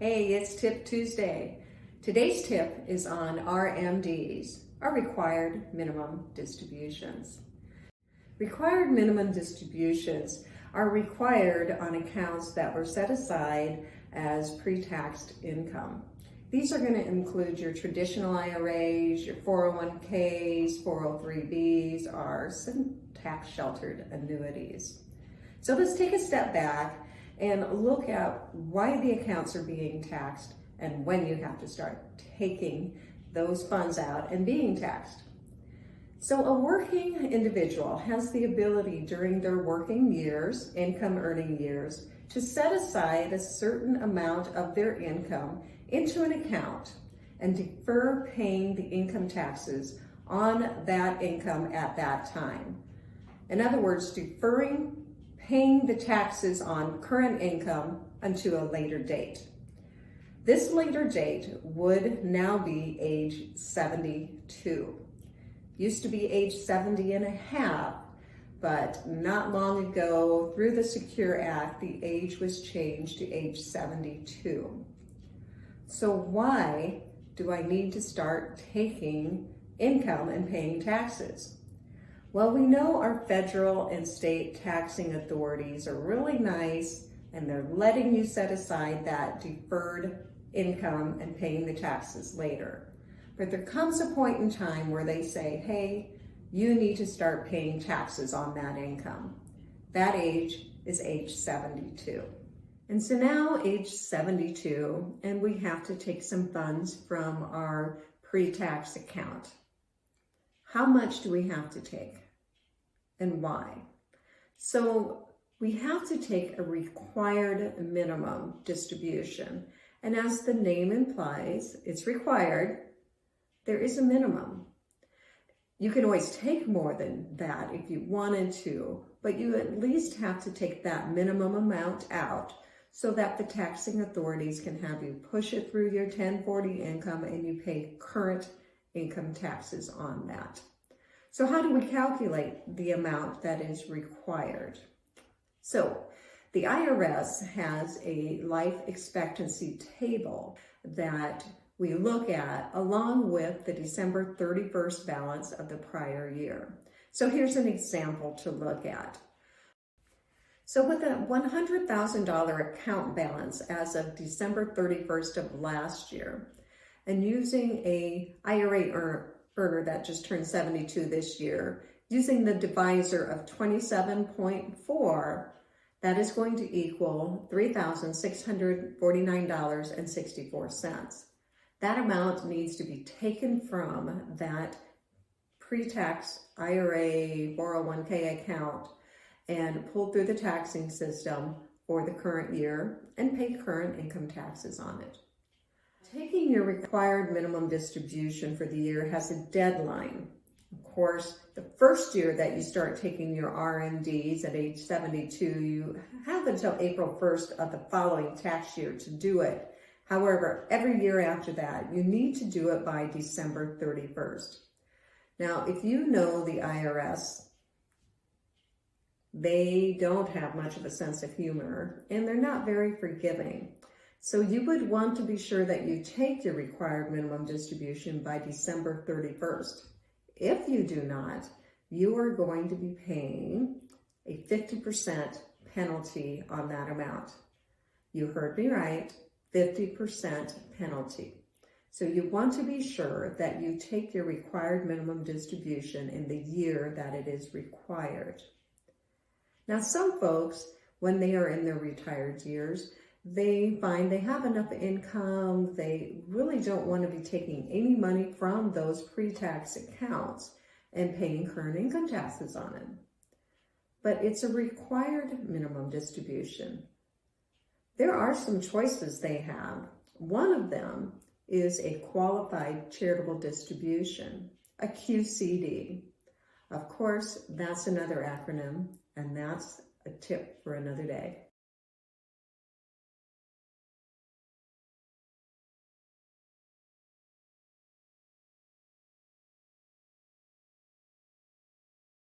Hey, it's Tip Tuesday. Today's tip is on RMDs, or required minimum distributions. Required minimum distributions are required on accounts that were set aside as pre-taxed income. These are going to include your traditional IRAs, your 401ks, 403bs, or some tax-sheltered annuities. So let's take a step back and look at why the accounts are being taxed and when you have to start taking those funds out and being taxed. So a working individual has the ability during their working years, income earning years, to set aside a certain amount of their income into an account and defer paying the income taxes on that income at that time. In other words, deferring paying the taxes on current income until a later date. This later date would now be age 72. Used to be age 70 and a half, but not long ago, through the Secure Act, the age was changed to age 72. So why do I need to start taking income and paying taxes? Well, we know our federal and state taxing authorities are really nice and they're letting you set aside that deferred income and paying the taxes later. But there comes a point in time where they say, hey, you need to start paying taxes on that income. That age is age 72. And so now age 72, and we have to take some funds from our pre-tax account. How much do we have to take? And why? So we have to take a required minimum distribution. And as the name implies, it's required. There is a minimum. You can always take more than that if you wanted to, but you at least have to take that minimum amount out so that the taxing authorities can have you push it through your 1040 income and you pay current income taxes on that. So how do we calculate the amount that is required? So the IRS has a life expectancy table that we look at along with the December 31st balance of the prior year. So here's an example to look at. So with a $100,000 account balance as of December 31st of last year, and using a IRA earner that just turned 72 this year, using the divisor of 27.4, that is going to equal $3,649.64. That amount needs to be taken from that pre-tax IRA 401k account and pulled through the taxing system for the current year and pay current income taxes on it. Taking your required minimum distribution for the year has a deadline. Of course, the first year that you start taking your RMDs at age 72, you have until April 1st of the following tax year to do it. However, every year after that, you need to do it by December 31st. Now, if you know the IRS, they don't have much of a sense of humor and they're not very forgiving. So you would want to be sure that you take your required minimum distribution by December 31st. If you do not, you are going to be paying a 50% penalty on that amount. You heard me right, 50% penalty. So you want to be sure that you take your required minimum distribution in the year that it is required. Now, some folks, when they are in their retired years, they find they have enough income, they really don't want to be taking any money from those pre-tax accounts and paying current income taxes on it. But it's a required minimum distribution. There are some choices they have. One of them is a qualified charitable distribution, a QCD. Of course, that's another acronym, and that's a tip for another day.